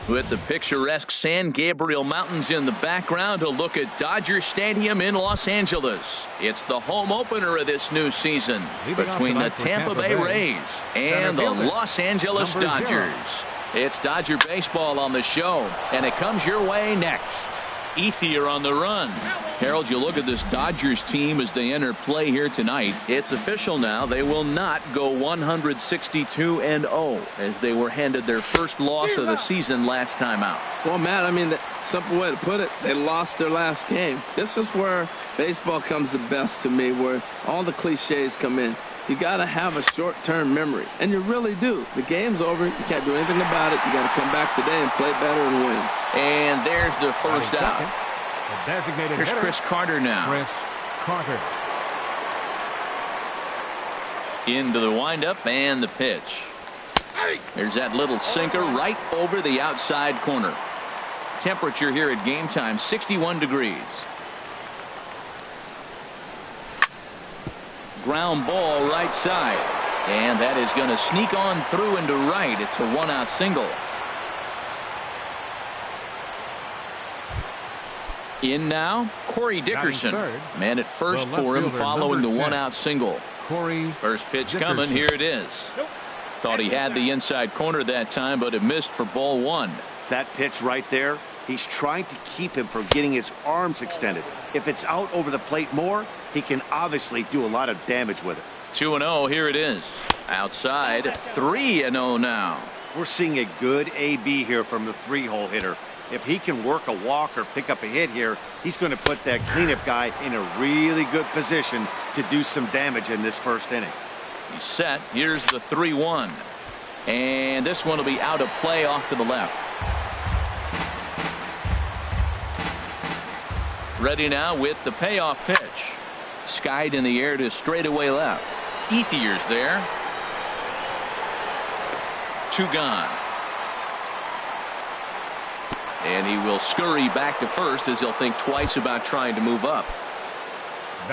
With the picturesque San Gabriel Mountains in the background, a look at Dodger Stadium in Los Angeles. It's the home opener of this new season between the Tampa Bay Rays and the Los Angeles Dodgers. It's Dodger baseball on the show, and it comes your way next. Ethier on the run. Harold, you look at this Dodgers team as they enter play here tonight. It's official now. They will not go 162-0 as they were handed their first loss of the season last time out. Well, Matt, I mean, the simple way to put it, they lost their last game. This is where baseball comes the best to me, where all the cliches come in. You got to have a short-term memory, and you really do. The game's over. You can't do anything about it. You got to come back today and play better and win. And there's the first out. Here's Chris Carter now. Chris Carter. Into the windup and the pitch. There's that little sinker right over the outside corner. Temperature here at game time, 61 degrees. Ground ball right side. And that is going to sneak on through into right. It's a one-out single. In now, Corey Dickerson. Man at first for him following the one-out single. First pitch coming. Here it is. Thought he had the inside corner that time, but it missed for ball one. That pitch right there, he's trying to keep him from getting his arms extended. If it's out over the plate more, he can obviously do a lot of damage with it. 2-0. Here it is. Outside, 3-0 now. We're seeing a good AB here from the three-hole hitter. If he can work a walk or pick up a hit here, he's going to put that cleanup guy in a really good position to do some damage in this first inning. He's set. Here's the 3-1. And this one will be out of play off to the left. Ready now with the payoff pitch. Skied in the air to straightaway left. Ethier's there. 2 gone. And he will scurry back to first as he'll think twice about trying to move up.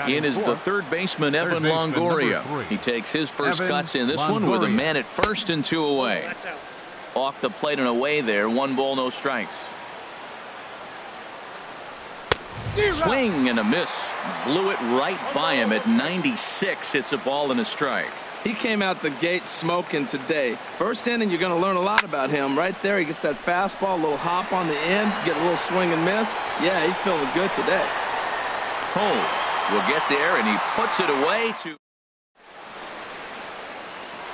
In is the third baseman, Evan Longoria. He takes his first cuts in this one with a man at first and 2 away. Off the plate and away there. 1 ball, no strikes. Swing and a miss. Blew it right by him at 96. It's a ball and a strike. He came out the gate smoking today. First inning, you're going to learn a lot about him. Right there, he gets that fastball, a little hop on the end, get a little swing and miss. Yeah, he's feeling good today. Coles will get there, and he puts it away to.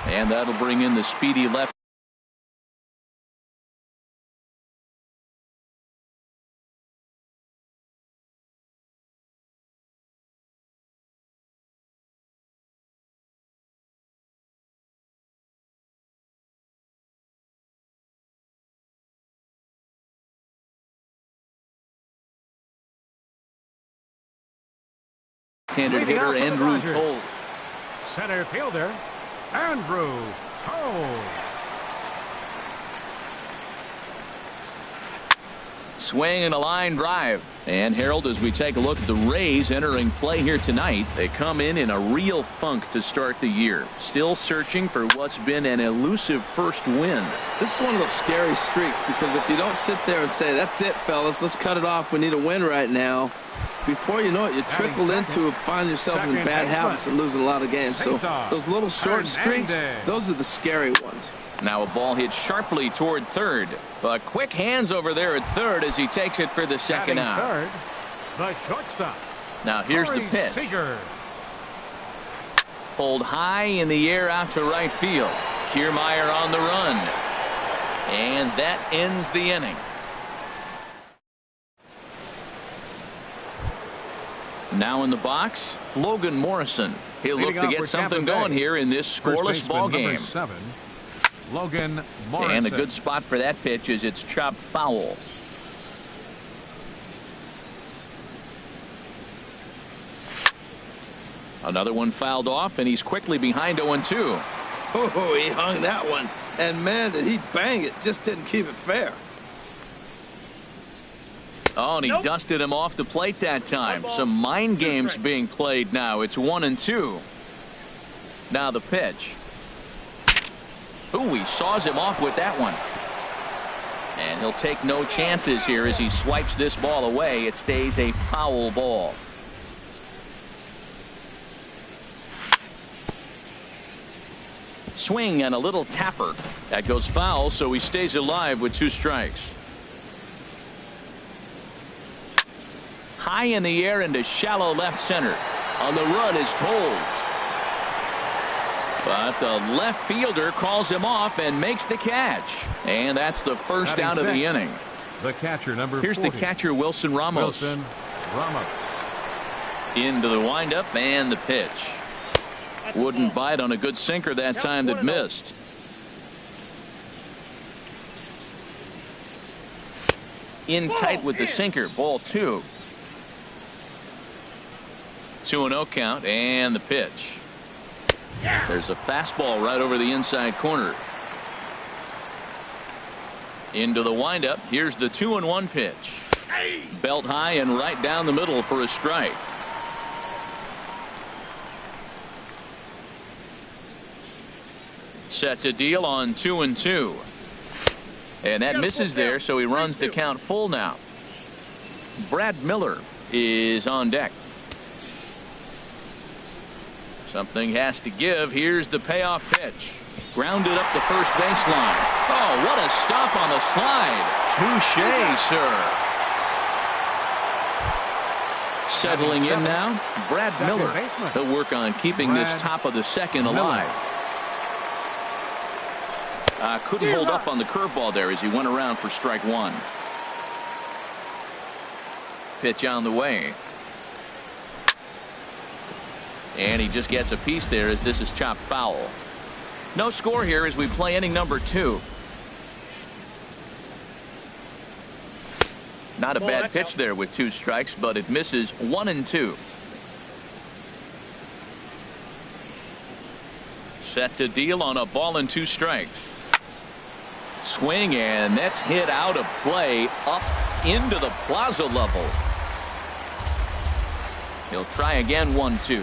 And that'll bring in the speedy left. Handed hitter Andrew Toles. Center fielder Andrew Toles. Swing and a line drive. And Harold, as we take a look at the Rays entering play here tonight, they come in a real funk to start the year. Still searching for what's been an elusive first win. This is one of those scary streaks, because if you don't sit there and say, that's it, fellas, let's cut it off, we need a win right now, before you know it, you trickle into finding yourself in bad habits and losing a lot of games. So those little short streaks, those are the scary ones. Now a ball hit sharply toward third. But quick hands over there at third as he takes it for the second out. Third, the shortstop. Now here's the pitch. Pulled high in the air out to right field. Kiermaier on the run. And that ends the inning. Now in the box, Logan Morrison. He'll look to get something going here in this scoreless ball game. Logan Morrison. And a good spot for that pitch is it's chopped foul. Another one fouled off, and he's quickly behind 0-2. Oh, he hung that one. And man, did he bang it. Just didn't keep it fair. Oh, and he dusted him off the plate that time. Some mind games being played now. It's 1-2. Now the pitch. Ooh, he saws him off with that one. And he'll take no chances here as he swipes this ball away. It stays a foul ball. Swing and a little tapper. That goes foul, so he stays alive with 2 strikes. High in the air into shallow left center. On the run is Toles. But the left fielder calls him off and makes the catch. And that's the first out of the inning. The catcher, number 40. Here's the catcher, Wilson Ramos. Wilson Ramos. Into the windup and the pitch. Wouldn't bite on a good sinker that time that missed. In tight with the sinker. Ball 2. 2-0 count and the pitch. There's a fastball right over the inside corner. Into the windup. Here's the 2-1 pitch. Belt high and right down the middle for a strike. Set to deal on 2-2. And that misses there, so he runs the count full now. Brad Miller is on deck. Something has to give. Here's the payoff pitch. Grounded up the first baseline. Oh, what a stop on the slide. Touché, sir. Settling in now, Brad Miller. He'll work on keeping this top of the second alive. Couldn't hold up on the curveball there as he went around for strike 1. Pitch on the way. And he just gets a piece there as this is chopped foul. No score here as we play inning number 2. Not a bad pitch there with 2 strikes, but it misses 1-2. Set to deal on a ball and 2 strikes. Swing, and that's hit out of play up into the plaza level. He'll try again. 1-2.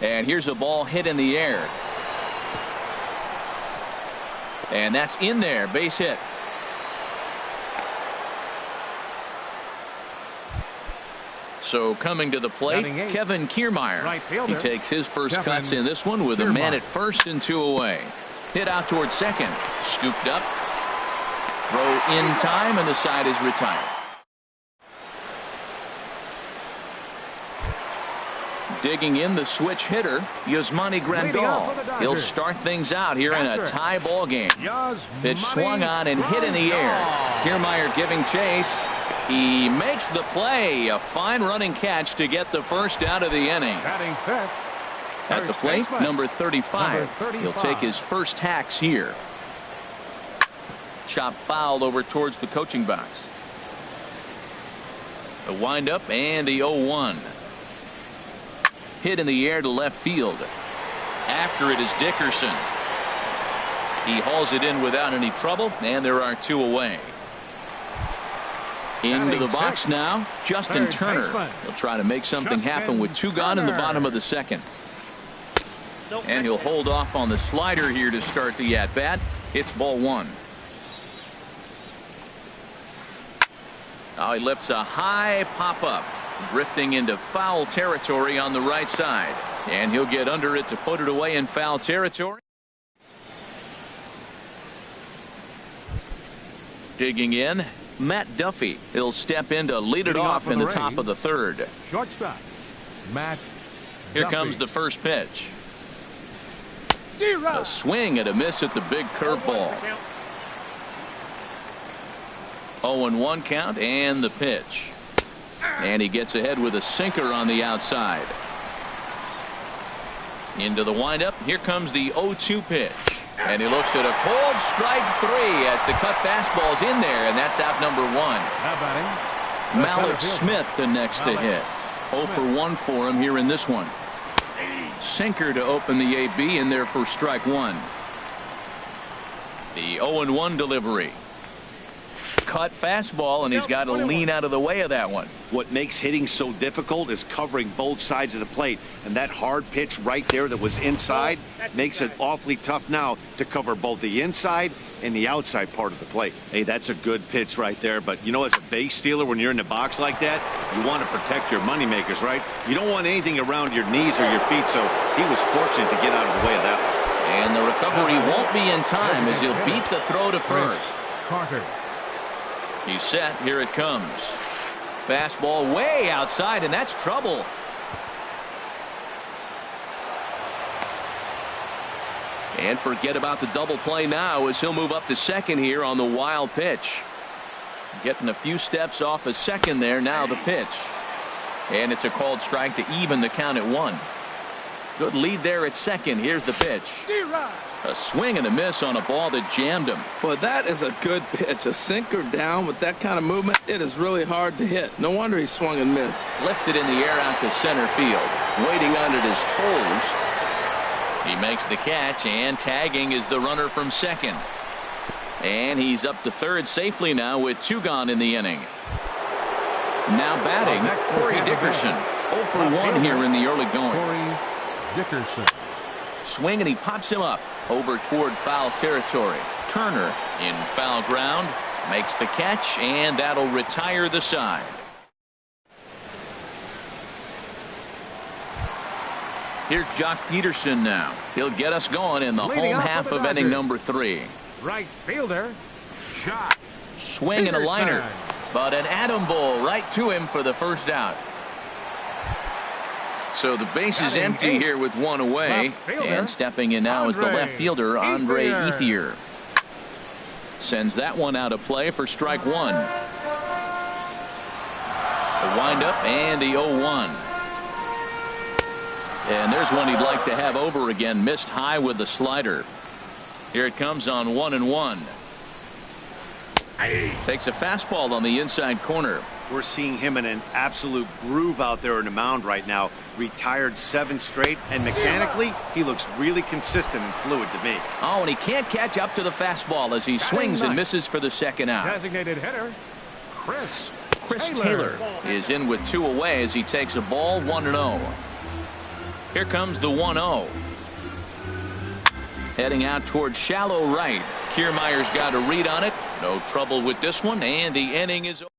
And here's a ball hit in the air. And that's in there. Base hit. So coming to the plate, Kevin Kiermaier. Right fielder, he takes his first Kevin cuts in this one with a man at first and 2 away. Hit out towards second. Scooped up. Throw in time, and the side is retired. Digging in the switch hitter, Yasmani Grandal. He'll start things out here in a tie ball game. Pitch swung on and hit in the air. Kiermaier giving chase. He makes the play. A fine running catch to get the first out of the inning. At the plate, number 35. He'll take his first hacks here. Chop foul over towards the coaching box. The windup and the 0-1. Hit in the air to left field. After it is Dickerson. He hauls it in without any trouble, and there are 2 away. Into the box now, Justin Turner. He'll try to make something happen with 2 gone in the bottom of the second. And he'll hold off on the slider here to start the at-bat. It's ball 1. Now he lifts a high pop-up, drifting into foul territory on the right side. And he'll get under it to put it away in foul territory. Digging in, Matt Duffy. He'll step in to lead it off in the top of the 3rd. Shortstop, Matt Here Duffy. comes the first pitch. A swing and a miss at the big curveball. 0-1 count and the pitch. And he gets ahead with a sinker on the outside. Into the windup. Here comes the 0-2 pitch. And he looks at a cold strike 3 as the cut fastball's in there, and that's out number 1. Malik Smith the next to hit. 0 for 1 for him here in this one. Sinker to open the AB in there for strike 1. The 0-1 delivery. cut fastball, and he's got to lean out of the way of that one. What makes hitting so difficult is covering both sides of the plate, and that hard pitch right there that was inside makes it awfully tough now to cover both the inside and the outside part of the plate. Hey, that's a good pitch right there, but you know, as a base stealer, when you're in the box like that, you want to protect your moneymakers, right? You don't want anything around your knees or your feet, so he was fortunate to get out of the way of that one. And the recovery won't be in time as he'll beat the throw to first. Carter. He's set. Here it comes. Fastball way outside, and that's trouble. And forget about the double play now as he'll move up to second here on the wild pitch. Getting a few steps off a second there. Now the pitch. And it's a called strike to even the count at 1. Good lead there at second. Here's the pitch. A swing and a miss on a ball that jammed him. Well, that is a good pitch. A sinker down with that kind of movement, it is really hard to hit. No wonder he swung and missed. Lifted in the air out to center field. Waiting on it his toes. He makes the catch, and tagging is the runner from second. And he's up to third safely now with 2 gone in the inning. Now batting, Corey Dickerson. 0 for 1 here in the early going. Corey Dickerson. Swing, and he pops him up over toward foul territory. Turner in foul ground makes the catch, and that'll retire the side. Here's Jock Peterson now. He'll get us going in the Leading home off half for the of inning Dodgers. number 3. Right fielder. Shot. Swing and a liner, but an atom ball right to him for the first out. So the base is empty here with 1 away, and stepping in now is the left fielder, Andre Ethier. Sends that one out of play for strike 1. The windup and the 0-1. And there's one he'd like to have over again. Missed high with the slider. Here it comes on 1-1. Takes a fastball on the inside corner. We're seeing him in an absolute groove out there in the mound right now. Retired 7 straight, and mechanically, he looks really consistent and fluid to me. Oh, and he can't catch up to the fastball as he swings and misses for the second out. Designated hitter. Chris Taylor is in with 2 away as he takes a ball 1-0. Here comes the 1-0. Heading out towards shallow right. Kiermaier's got a read on it. No trouble with this one, and the inning is over.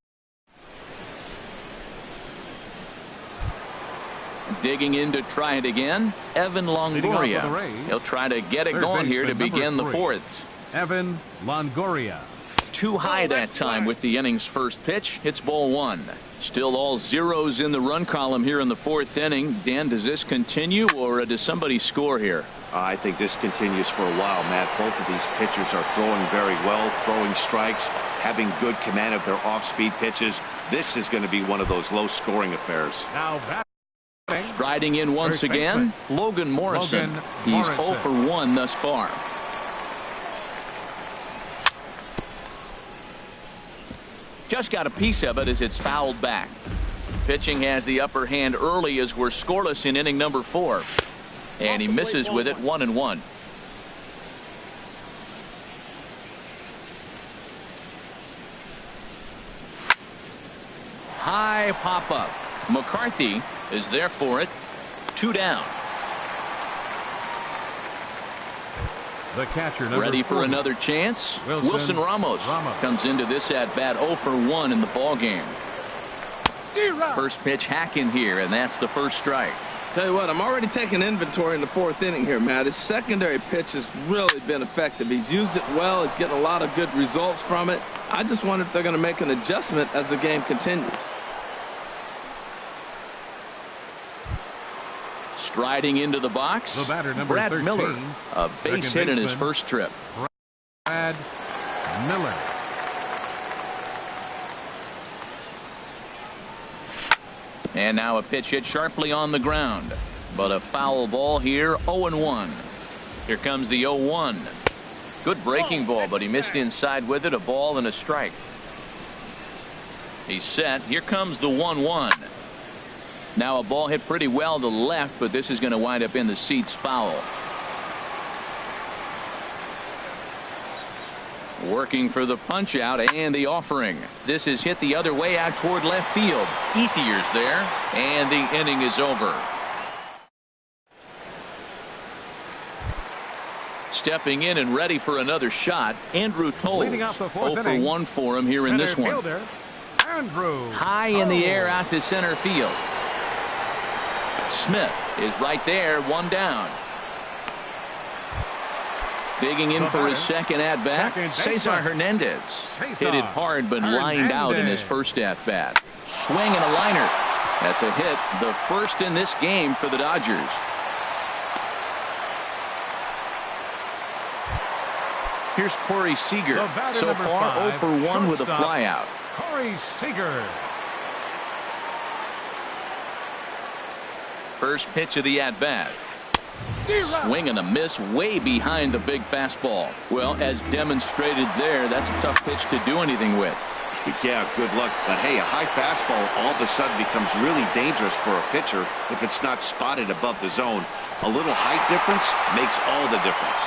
Digging in to try it again, Evan Longoria. He'll try to get it going here to begin the 4th. Evan Longoria. Too high that time with the inning's first pitch. It's ball 1. Still all zeros in the run column here in the 4th inning. Dan, does this continue, or does somebody score here? I think this continues for a while, Matt. Both of these pitchers are throwing very well, throwing strikes, having good command of their off-speed pitches. This is going to be one of those low-scoring affairs. Now batting. Striding in once again, Logan Morrison. He's 0 for 1 thus far. Just got a piece of it as it's fouled back. Pitching has the upper hand early as we're scoreless in inning number 4. And he misses with it 1-1. High pop up. McCarthy is there for it. 2 down. The catcher, number ready for 40. another chance. Wilson Ramos comes into this at bat 0 for 1 in the ball game. First pitch hacking here, and that's the first strike. Tell you what, I'm already taking inventory in the 4th inning here, Matt. His secondary pitch has really been effective. He's used it well. He's getting a lot of good results from it. I just wonder if they're going to make an adjustment as the game continues. Striding into the box, the batter, number Brad 13, Miller, a base hit in his first trip. Brad Miller. And now a pitch hit sharply on the ground, but a foul ball here. 0-1. Here comes the 0-1. Good breaking ball, but he missed inside with it. A ball and a strike. He's set. Here comes the 1-1. Now a ball hit pretty well to the left, but this is going to wind up in the seats foul. Working for the punch out and the offering. This is hit the other way out toward left field. Ethier's there, and the inning is over. Stepping in and ready for another shot, Andrew Toles. 0 for 1 for him here in this one. Fielder, Andrew. High in the air out to center field. Smith is right there, one down. Digging in for his second at-bat, Cesar Hernandez. Hit it hard but lined out in his first at-bat. Swing and a liner. That's a hit, the first in this game for the Dodgers. Here's Corey Seager. So far 0 for 1 with a flyout. Corey Seager. First pitch of the at-bat. Swing and a miss way behind the big fastball. Well, as demonstrated there, that's a tough pitch to do anything with. Yeah, good luck. But hey, a high fastball all of a sudden becomes really dangerous for a pitcher if it's not spotted above the zone. A little height difference makes all the difference.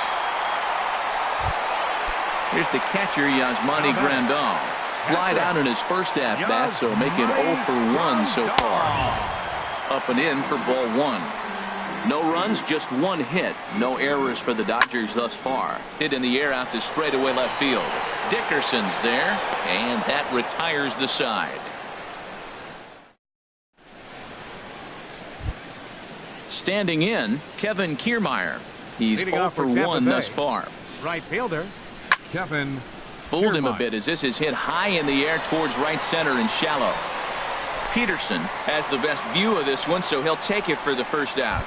Here's the catcher, Yasmani Grandal. Flied out in his first at-bat, so making 0 for 1 so far. Up and in for ball 1. No runs, just one hit. No errors for the Dodgers thus far. Hit in the air out to straightaway left field. Dickerson's there, and that retires the side. Standing in, Kevin Kiermaier. He's 0 for 1 thus far. Right fielder, Kevin. Fooled him a bit as this is hit high in the air towards right center and shallow. Peterson has the best view of this one, so he'll take it for the first out.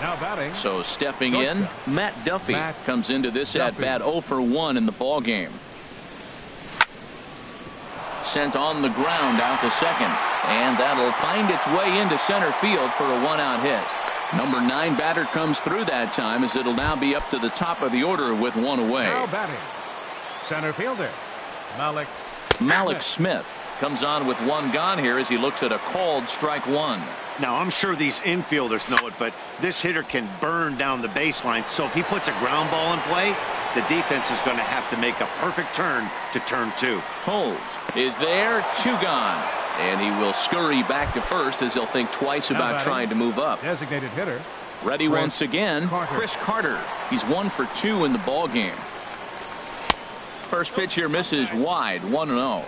Now batting. So stepping in, Matt Duffy comes into this at-bat 0 for 1 in the ball game. Sent on the ground out to second, and that'll find its way into center field for a one-out hit. Number 9 batter comes through that time, as it'll now be up to the top of the order with one away. Now batting, center fielder, Malik Smith comes on with one gone here as he looks at a called strike one. Now, I'm sure these infielders know it, but this hitter can burn down the baseline. So if he puts a ground ball in play, the defense is going to have to make a perfect turn to turn 2. Toles is there, 2 gone. And he will scurry back to first as he'll think twice about trying to move up. Designated hitter. Ready once again, Chris Carter. He's 1 for 2 in the ball game. First pitch here misses wide, 1-0.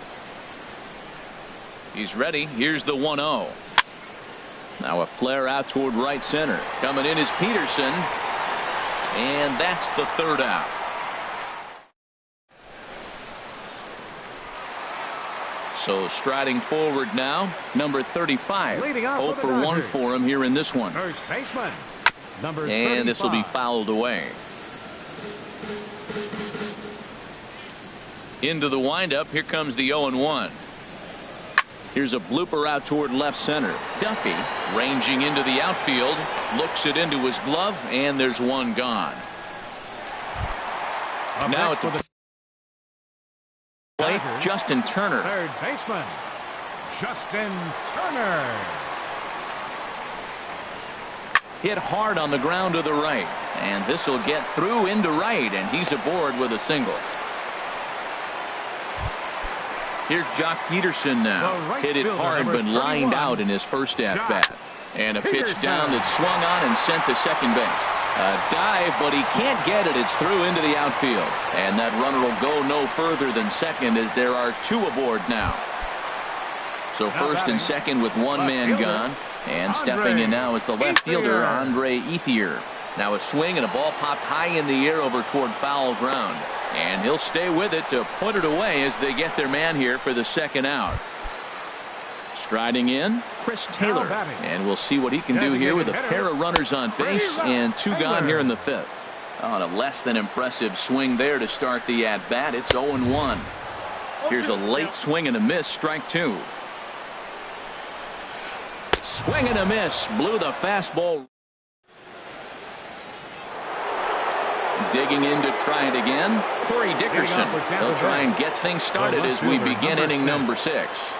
He's ready. Here's the 1-0. Now a flare out toward right center. Coming in is Peterson. And that's the third out. So striding forward now, number 35. 0 for 1 for him here in this one. First baseman, number 35. And this will be fouled away. Into the windup. Here comes the 0-1. Here's a blooper out toward left center. Duffy ranging into the outfield, looks it into his glove, and there's one gone. Now at the plate, Justin Turner. Third baseman, Justin Turner. Hit hard on the ground to the right, and this will get through into right, and he's aboard with a single. Here's Jock Peterson now. Hit it hard but lined out in his first at-bat. And a pitch down that's swung on and sent to second base. A dive, but he can't get it. It's through into the outfield. And that runner will go no further than second as there are 2 aboard now. So first and second with one man gone. And stepping in now is the left fielder, Andre Ethier. Now a swing and a ball popped high in the air over toward foul ground. And he'll stay with it to put it away as they get their man here for the second out. Striding in, Chris Taylor. And we'll see what he can do here with a pair of runners on base and 2 gone here in the 5th. On a less than impressive swing there to start the at-bat. It's 0-1. Here's a late swing and a miss, strike 2. Swing and a miss. Blew the fastball. Digging in to try it again, Corey Dickerson. He'll try and get things started as we begin inning number 6.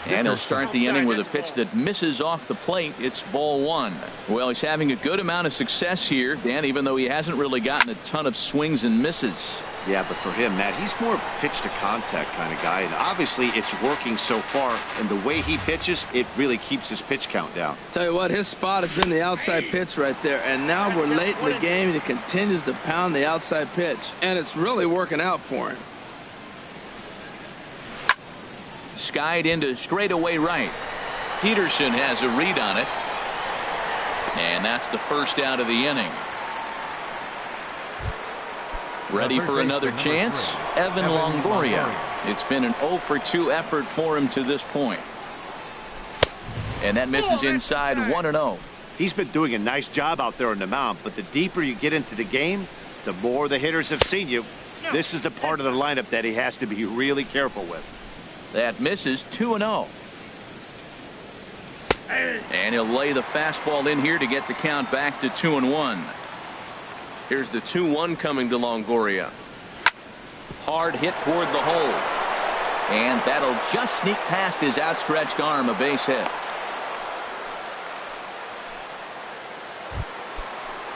And he'll start the inning with a pitch that misses off the plate. It's ball 1. Well, he's having a good amount of success here, Dan, even though he hasn't really gotten a ton of swings and misses. Yeah, but for him, Matt, he's more of a pitch-to-contact kind of guy, and obviously it's working so far, and the way he pitches, it really keeps his pitch count down. Tell you what, his spot has been the outside pitch right there, and now we're late in the game, and he continues to pound the outside pitch, and it's really working out for him. Skied into straightaway right. Peterson has a read on it, and that's the first out of the inning. Ready for another chance? Evan Longoria. It's been an 0 for 2 effort for him to this point. And that misses inside 1-0. He's been doing a nice job out there on the mound, but the deeper you get into the game, the more the hitters have seen you. This is the part of the lineup that he has to be really careful with. That misses 2-0. And he'll lay the fastball in here to get the count back to 2-1. Here's the 2-1 coming to Longoria. Hard hit toward the hole. And that'll just sneak past his outstretched arm, a base hit.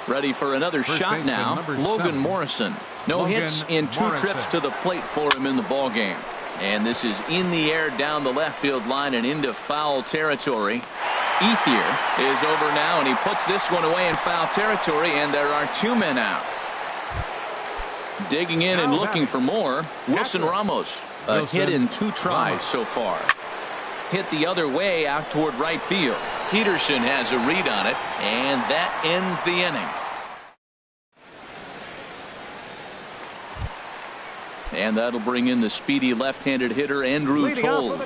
Ready for another shot now. Logan Morrison. No hits in 2 trips to the plate for him in the ballgame. And this is in the air down the left field line and into foul territory. Ethier is over now, and he puts this one away in foul territory, and there are 2 men out. Digging in and looking for more, Wilson Ramos. A hit in 2 tries so far. Hit the other way out toward right field. Peterson has a read on it, and that ends the inning. And that'll bring in the speedy left-handed hitter Andrew Toles.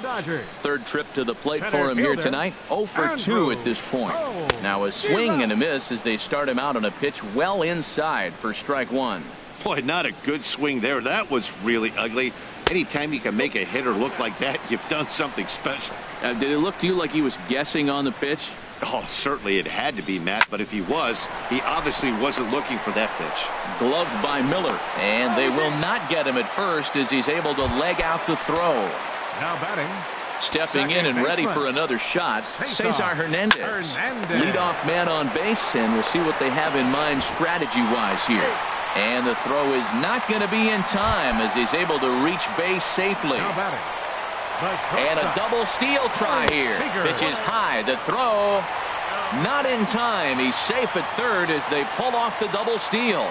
3rd trip to the plate for him here tonight. 0 for 2 at this point. Now a swing and a miss as they start him out on a pitch well inside for strike 1. Boy, not a good swing there. That was really ugly. Anytime you can make a hitter look like that, you've done something special. Did it look to you like he was guessing on the pitch? Oh, certainly it had to be, Matt, but if he was, he obviously wasn't looking for that pitch. Gloved by Miller, and they will not get him at first as he's able to leg out the throw. Now batting. Stepping in and ready for another shot, Cesar Hernandez. Leadoff man on base, and we'll see what they have in mind strategy-wise here. And the throw is not going to be in time as he's able to reach base safely. And a double steal try here. Pitch is high. The throw not in time. He's safe at 3rd as they pull off the double steal.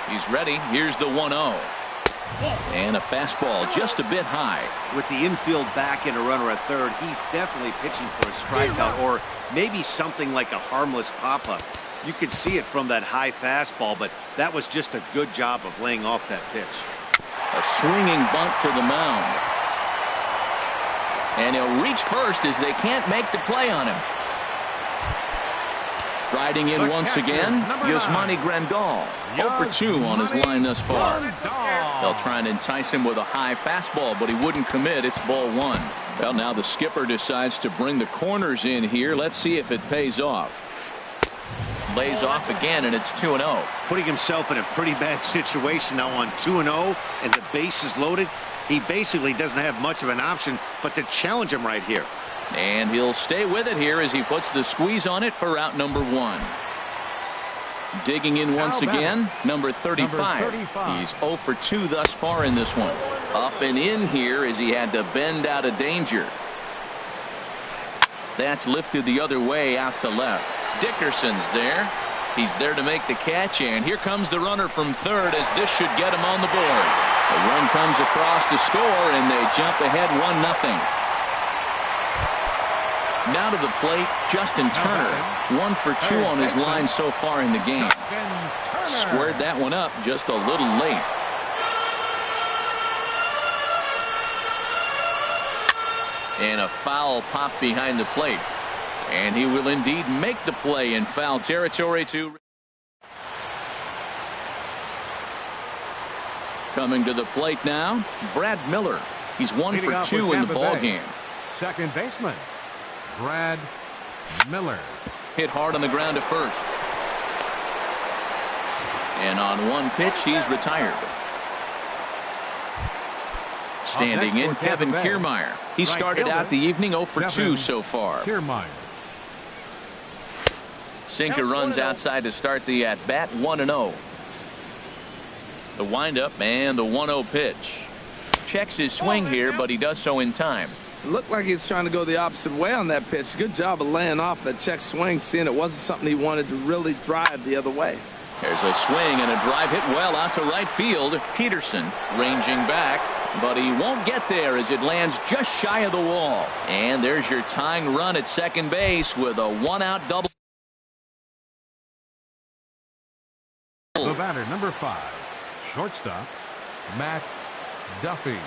He's ready. Here's the 1-0. And a fastball just a bit high. With the infield back and a runner at 3rd, he's definitely pitching for a strikeout or maybe something like a harmless pop-up. You could see it from that high fastball, but that was just a good job of laying off that pitch. A swinging bunt to the mound. And he'll reach first as they can't make the play on him. Striding in once again, Yasmani Grandal. 0 for 2 on his line thus far. They'll try and entice him with a high fastball, but he wouldn't commit. It's ball 1. Well, now the skipper decides to bring the corners in here. Let's see if it pays off. Lays off again, and it's 2-0. Putting himself in a pretty bad situation now on 2-0, and the base is loaded. He basically doesn't have much of an option but to challenge him right here. And he'll stay with it here as he puts the squeeze on it for out number 1. Digging in once again, number 35. He's 0 for 2 thus far in this one. Up and in here as he had to bend out of danger. That's lifted the other way out to left. Dickerson's there. He's there to make the catch, and here comes the runner from 3rd as this should get him on the board. A run comes across to score, and they jump ahead 1-0. Now to the plate, Justin Turner. 1 for 2 on his line so far in the game. Squared that one up just a little late. And a foul pop behind the plate. And he will indeed make the play in foul territory to. Coming to the plate now, Brad Miller. He's 1 for 2 in the ballgame. Second baseman, Brad Miller. Hit hard on the ground at first. And on one pitch, he's retired. Standing in, Kevin Kiermaier. He started out the evening 0 for 2 so far. Sinker runs outside to start the at-bat, 1-0. The windup and the 1-0 pitch. Checks his swing here, but he does so in time. It looked like he was trying to go the opposite way on that pitch. Good job of laying off that check swing, seeing it wasn't something he wanted to really drive the other way. There's a swing and a drive hit well out to right field. Peterson ranging back, but he won't get there as it lands just shy of the wall. And there's your tying run at second base with a 1-out double. The batter, number 5, shortstop, Matt Duffy.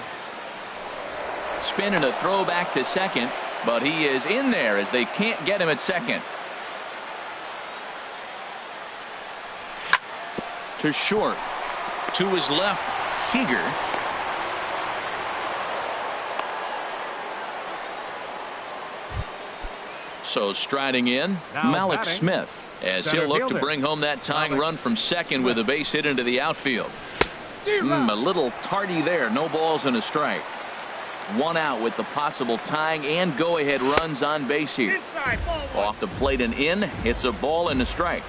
Spin and a throw back to second, but he is in there as they can't get him at second. To short. To his left, Seager. So striding in, Now Malik batting, Smith, as center he'll look fielder. to bring home that tying Malik run from second with a base hit into the outfield. A little tardy there. No balls and a strike. 1 out with the possible tying and go-ahead runs on base here. Off the plate and in. It's a ball and a strike.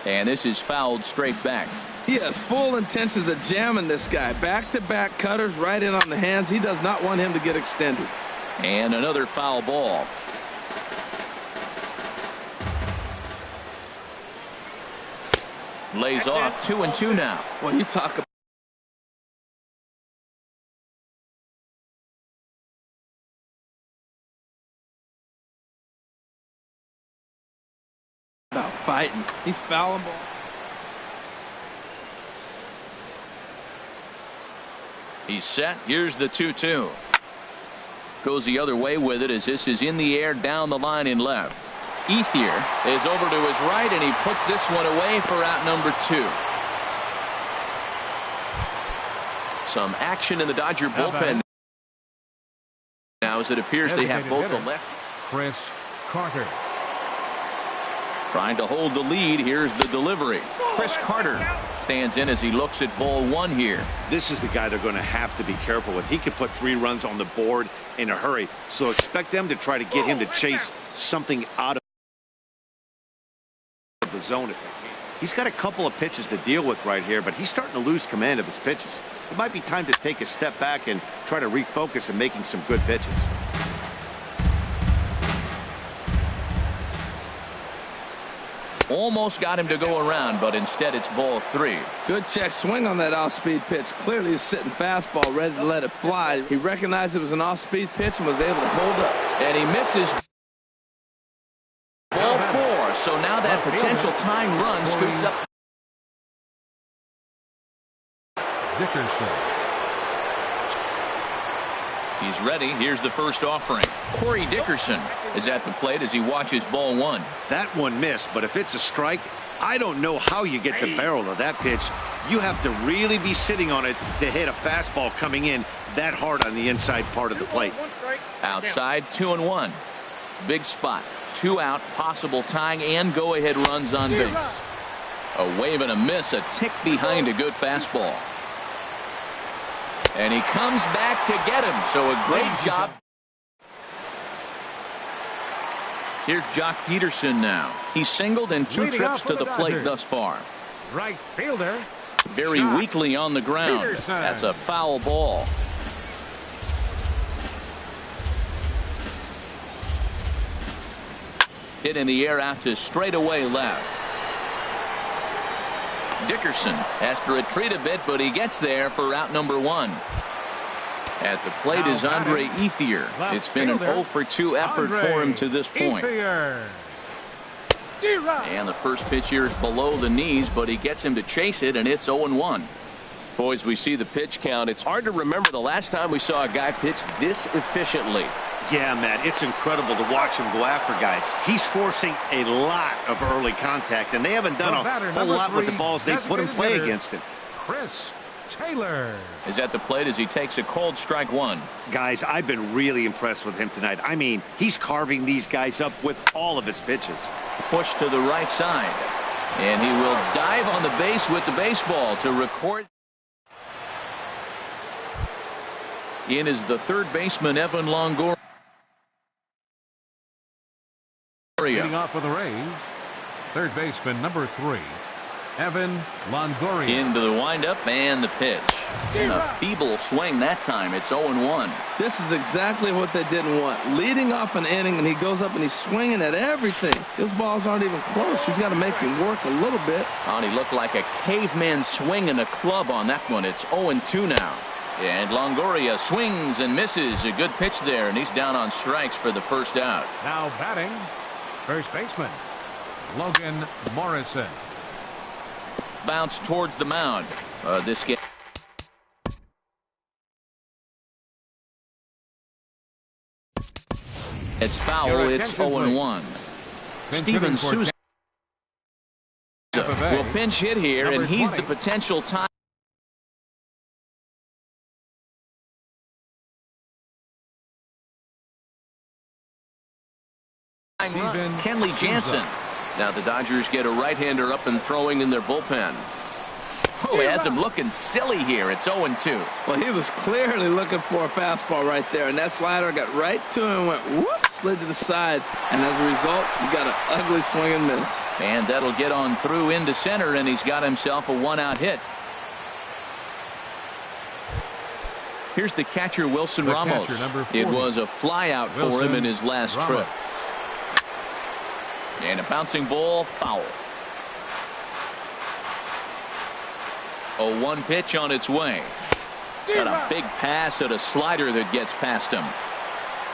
And this is fouled straight back. He has full intentions of jamming this guy. Back-to-back cutters right in on the hands. He does not want him to get extended. And another foul ball. Lays off 2-2 now. Well, you talk about fighting. He's fouling ball. He's set. Here's the 2-2. Goes the other way with it as this is in the air down the line in left. Ethier is over to his right, and he puts this one away for out number 2. Some action in the Dodger bullpen now as it appears they have both the left. Chris Carter. Trying to hold the lead. Here's the delivery. Chris Carter stands in as he looks at ball 1 here. This is the guy they're going to have to be careful with. He could put 3 runs on the board in a hurry, so expect them to try to get him to chase something out of the zone if they can. He's got a couple of pitches to deal with right here, but he's starting to lose command of his pitches. It might be time to take a step back and try to refocus and making some good pitches. Almost got him to go around, but instead it's ball 3. Good check swing on that off-speed pitch. Clearly a sitting fastball ready to let it fly. He recognized it was an off-speed pitch and was able to hold up. And he misses ball 4. So now that potential tying run scoots up. Dickerson. He's ready. Here's the first offering. Corey Dickerson is at the plate as he watches ball 1. That one missed, but if it's a strike, I don't know how you get the barrel of that pitch. You have to really be sitting on it to hit a fastball coming in that hard on the inside part of the plate. Outside, 2-1. Big spot. 2 out, possible tying and go-ahead runs on base. A wave and a miss, a tick behind a good fastball. And he comes back to get him, so a great job. Here's Jock Peterson now. He's singled in 2 trips to the plate thus far. Right fielder. Very weakly on the ground. Peterson. That's a foul ball. Hit in the air out to straightaway left. Dickerson has to retreat a bit, but he gets there for out number 1. At the plate is Andre Ethier. It's been an 0 for 2 effort for him to this point. And the first pitch here is below the knees, but he gets him to chase it, and it's 0-1. Boys, we see the pitch count. It's hard to remember the last time we saw a guy pitch this efficiently. Yeah, Matt, it's incredible to watch him go after guys. He's forcing a lot of early contact, and they haven't done a whole lot with the balls they put in play against him. Chris Taylor is at the plate as he takes a cold strike 1. Guys, I've been really impressed with him tonight. I mean, he's carving these guys up with all of his pitches. Push to the right side, and he will dive on the base with the baseball to record. In is the third baseman, Evan Longoria. leading off for the Rays. Third baseman number 3, Evan Longoria. Into the windup and the pitch. And a feeble swing that time. It's 0-1. This is exactly what they didn't want. Leading off an inning, and he goes up and he's swinging at everything. His balls aren't even close. He's got to make him work a little bit. Oh, he looked like a caveman swinging a club on that one. It's 0-2 now. And Longoria swings and misses. A good pitch there, and he's down on strikes for the first out. Now batting, first baseman, Logan Morrison. Bounce towards the mound. This game. It's foul. It's 0-1. Steven Souza will pinch hit here, and he's the potential time. Kenley Jansen. Now the Dodgers get a right-hander up and throwing in their bullpen. Oh, he has him looking silly here. It's 0-2. Well, he was clearly looking for a fastball right there, and that slider got right to him and went whoop, slid to the side, and as a result, you got an ugly swing and miss. And that'll get on through into center, and he's got himself a one-out hit. Here's the catcher, Wilson Ramos. It was a flyout for him in his last trip. And a bouncing ball, foul. 0-1 pitch on its way. Got a big pass at a slider that gets past him.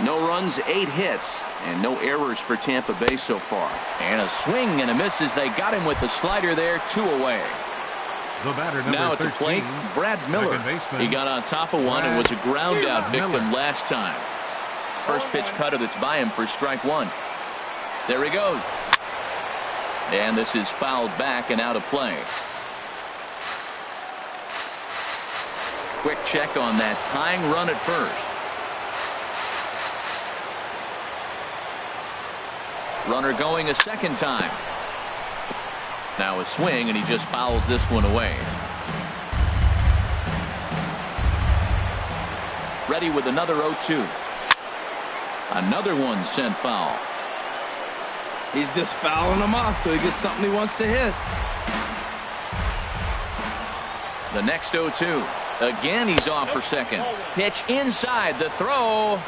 No runs, 8 hits, and no errors for Tampa Bay so far. And a swing and a miss as they got him with the slider there, 2 away. The batter, number now at 13, the plate, Brad Miller. He got on top of one and was a ground out victim last time. First pitch cutter that's by him for strike 1. There he goes. And this is fouled back and out of play. Quick check on that tying run at first. Runner going a second time. Now a swing, and he just fouls this one away. Ready with another 0-2. Another one sent foul. He's just fouling them off till he gets something he wants to hit. The next 0-2. Again, he's off for second. Pitch inside, the throw.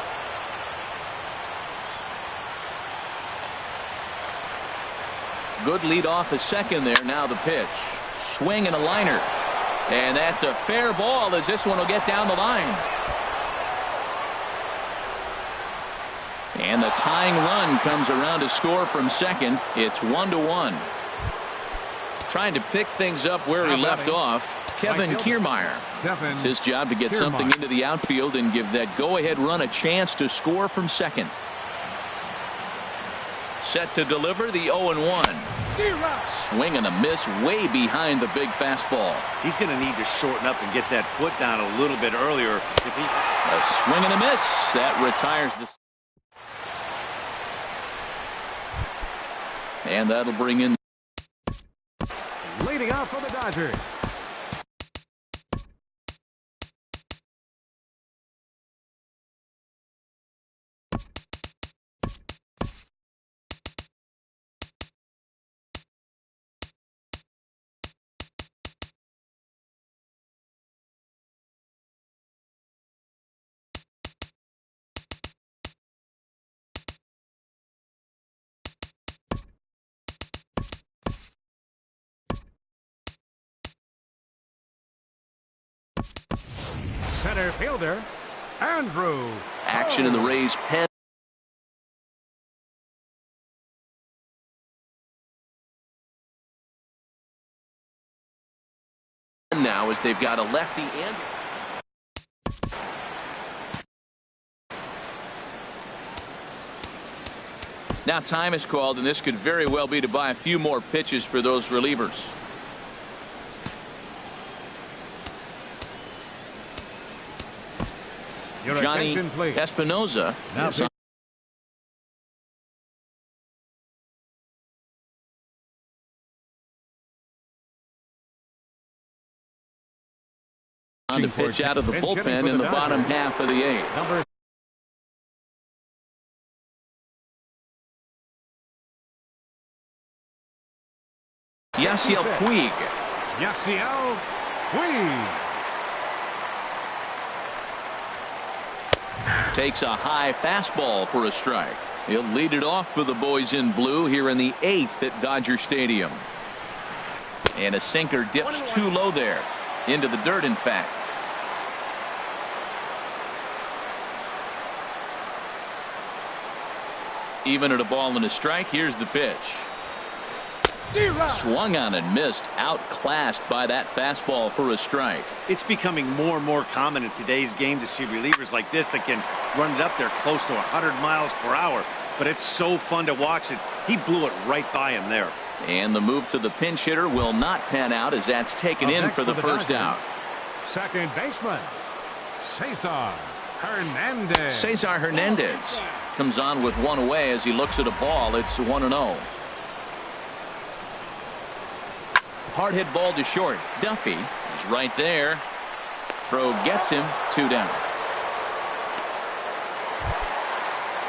Good lead off the second there. Now the pitch. Swing and a liner. And that's a fair ball as this one will get down the line. And the tying run comes around to score from second. It's 1-1. Trying to pick things up where he left off. Kevin Kiermaier. It's his job to get something into the outfield and give that go-ahead run a chance to score from second. Set to deliver the 0-1. Swing and a miss way behind the big fastball. He's going to need to shorten up and get that foot down a little bit earlier. A swing and a miss. That retires the... And that'll bring in... Leading off for the Dodgers. Center fielder, Andrew. Action in the Rays' pen. Now as they've got a lefty and... Now time is called, and this could very well be to buy a few more pitches for those relievers. Johnny Espinoza. On to pitch out of the bullpen in the bottom half of the 8th. Yasiel Puig. Yasiel Puig. Takes a high fastball for a strike. He'll lead it off for the boys in blue here in the 8th at Dodger Stadium. And a sinker dips too low there. Into the dirt, in fact. Even at a ball and a strike, here's the pitch. Swung on and missed. Outclassed by that fastball for a strike. It's becoming more and more common in today's game to see relievers like this that can run it up there close to 100 miles per hour. But it's so fun to watch it. He blew it right by him there. And the move to the pinch hitter will not pan out as that's taken in for the first out. Second baseman, Cesar Hernandez. Cesar Hernandez comes on with one away as he looks at a ball. It's 1-0. Hard hit ball to short. Duffy is right there. Throw gets him. 2 down.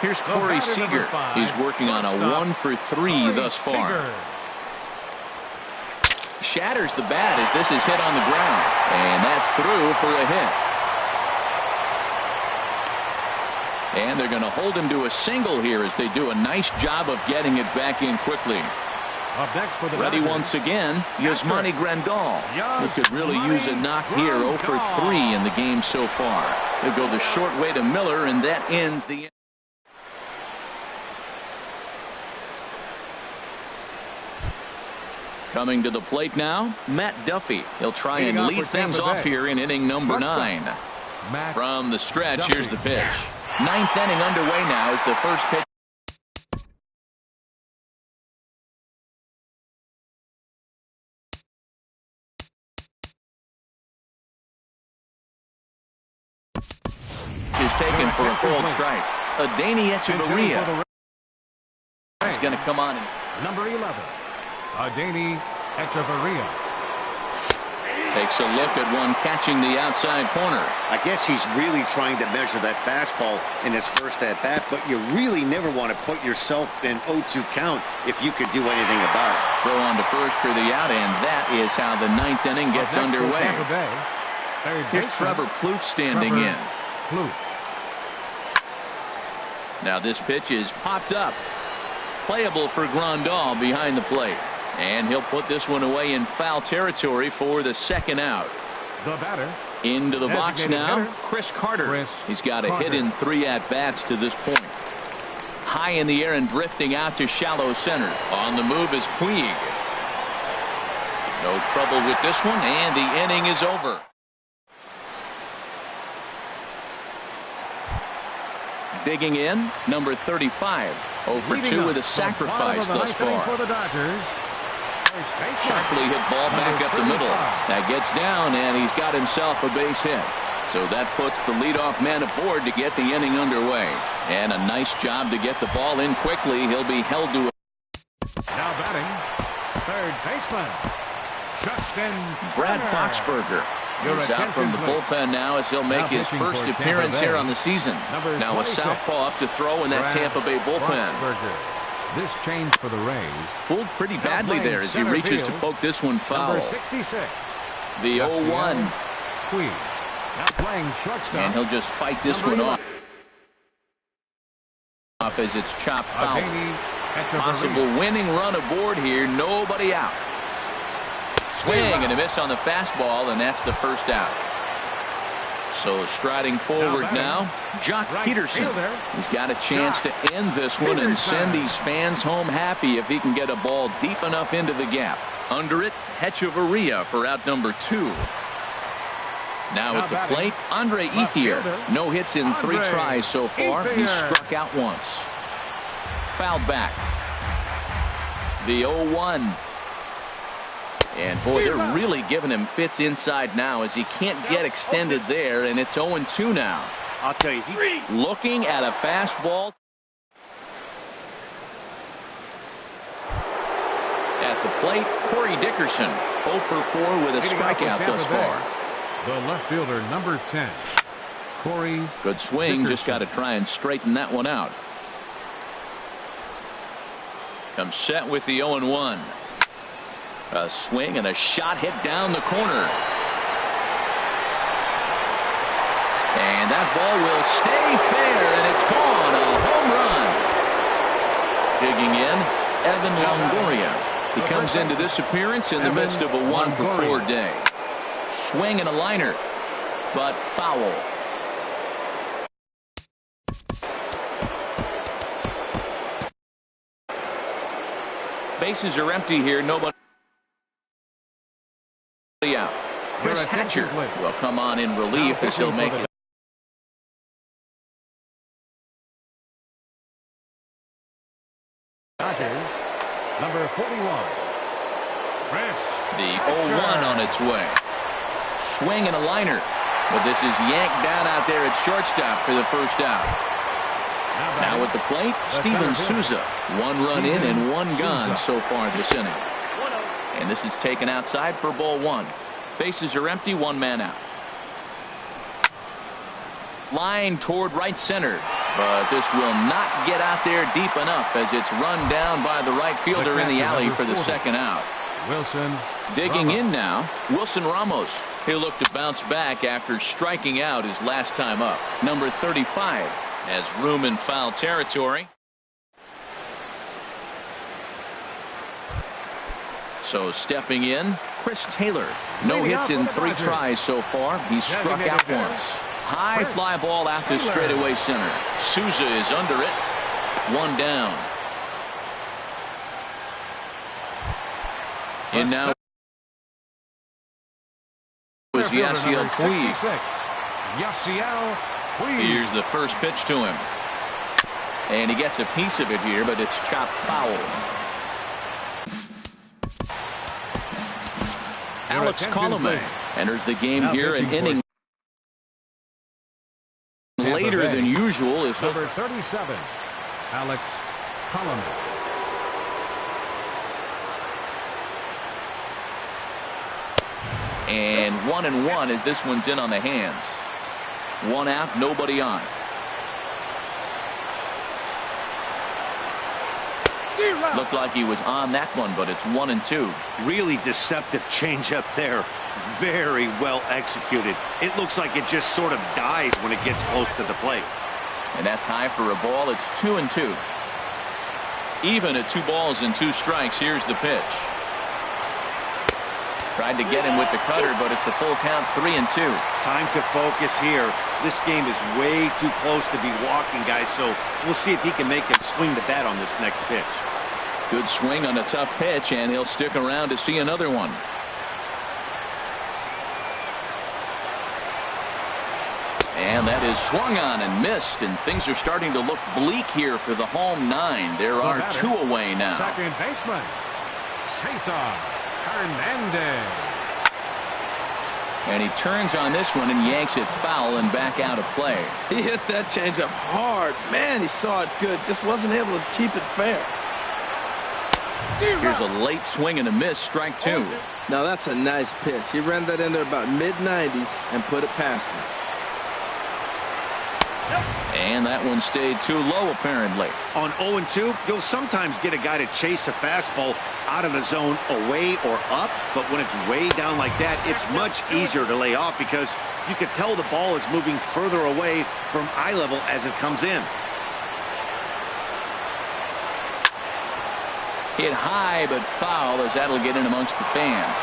Here's Corey Seager. He's working on a 1-for-3 thus far. Shatters the bat as this is hit on the ground. And that's through for a hit. And they're going to hold him to a single here as they do a nice job of getting it back in quickly. Up next for the Ready once again, Yasmani Grandal. He could really use a knock here. 0-for-3 in the game so far. He'll go the short way to Miller, and that ends the inning. Coming to the plate now, Matt Duffy. He'll try and lead things off here in inning number 9. From the stretch, here's the pitch. 9th inning underway now as the first pitch. Is taken for a cold strike. Adeiny Echeverria is going to come on. Number 11, Adeiny Echeverria. Takes a look at one catching the outside corner. I guess he's really trying to measure that fastball in his first at bat, but you really never want to put yourself in 0-2 count if you could do anything about it. Throw on to first for the out, and that is how the 9th inning gets underway. Here's Trevor Plouffe standing in. Now this pitch is popped up. Playable for Grandal behind the plate. And he'll put this one away in foul territory for the second out. The batter. Into the box now, hitter, Chris Carter. He's got a hit in 3 at-bats to this point. High in the air and drifting out to shallow center. On the move is Puig. No trouble with this one, and the inning is over. Digging in, number 35. 0-for-2 with a sacrifice thus far. Sharply hit ball back up the middle. That gets down, and he's got himself a base hit. So that puts the leadoff man aboard to get the inning underway. And a nice job to get the ball in quickly. He'll be held to a... Now batting, third baseman, Justin Brad Boxberger. He's out from the bullpen now as he'll make his first appearance here on the season. Now a southpaw up to throw in that Tampa Bay bullpen. This change for the Rays. Fooled pretty badly there as he reaches to poke this one foul. Number 66. The 0-1. Now playing shortstop. And he'll just fight this one off as it's chopped foul. Possible winning run aboard here. Nobody out. Swing and a miss on the fastball, and that's the first out. So striding forward now, Jock Peterson. He's got a chance to end this one and send these fans home happy if he can get a ball deep enough into the gap. Under it, Echeverria for out number 2. Now at the plate, Andre Ethier. No hits in 3 tries so far. He's struck out once. Fouled back. The 0-1. And boy, they're really giving him fits inside now as he can't get extended there, and it's 0-2 now. I'll tell you, looking at a fastball. At the plate, Corey Dickerson, 0-for-4 with a strikeout thus far. The left fielder, number 10, Corey. Good swing, Dickerson. just got to try and straighten that one out. Comes set with the 0-1. A swing and a shot hit down the corner. And that ball will stay fair, and it's gone. A home run. Digging in, Evan Longoria. He comes into this appearance in the midst of a 1-for-4 day. Swing and a liner, but foul. Bases are empty here. Nobody out. Chris Hatcher will come on in relief as he'll make it. Number 41. The 0-1 on its way. Swing and a liner. But this is yanked down out there at shortstop for the first out. Now at the plate, Steven Souza. 1 run in and 1 gone so far this inning. And this is taken outside for ball 1. Bases are empty, 1 man out. Line toward right center. But this will not get out there deep enough as it's run down by the right fielder in the alley for the second out. Wilson Digging in now, Wilson Ramos. He'll look to bounce back after striking out his last time up. Number 35 has room in foul territory. So stepping in, Chris Taylor. No hits in 3 tries so far. He's struck out once. High fly ball out to straightaway center. Souza is under it. 1 down. And now is Yasiel Puig. Here's the first pitch to him. And he gets a piece of it here, but it's chopped foul. Alex Colomé enters the game here, an inning later than usual. Is number 37, Alex Colomé. And 1-1 as this one's in on the hands. 1 out, nobody on. Looked like he was on that one, but it's 1-2. Really deceptive changeup there. Very well executed. It looks like it just sort of dies when it gets close to the plate. And that's high for a ball. It's 2-2. Even at 2 balls and 2 strikes. Here's the pitch. Tried to get him with the cutter, but it's a full count, 3-2. Time to focus here. This game is way too close to be walking, guys, so we'll see if he can make him swing the bat on this next pitch. Good swing on a tough pitch, and he'll stick around to see another one. And that is swung on and missed, and things are starting to look bleak here for the home 9. There are 2 away now. Second baseman, Cesar Hernandez. And he turns on this one and yanks it foul and back out of play. He hit that changeup hard. Man, he saw it good. Just wasn't able to keep it fair. Here's a late swing and a miss, strike 2. Now that's a nice pitch. He ran that into about mid-90s and put it past him. And that one stayed too low, apparently. On 0-2, you'll sometimes get a guy to chase a fastball out of the zone away or up, but when it's way down like that, it's much easier to lay off because you can tell the ball is moving further away from eye level as it comes in. Hit high but foul as that'll get in amongst the fans.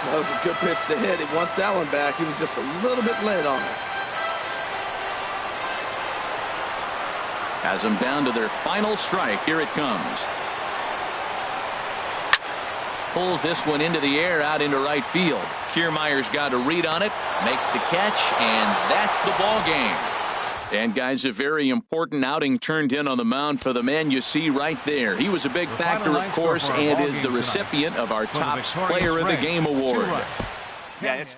That was a good pitch to hit. He wants that one back. He was just a little bit late on it. Has them down to their final strike. Here it comes. Pulls this one into the air out into right field. Kiermaier's got a read on it, makes the catch, and that's the ball game. And guys, a very important outing turned in on the mound for the man you see right there. He was a big factor, of course, and is the recipient of our top player of the game award. Yeah, it's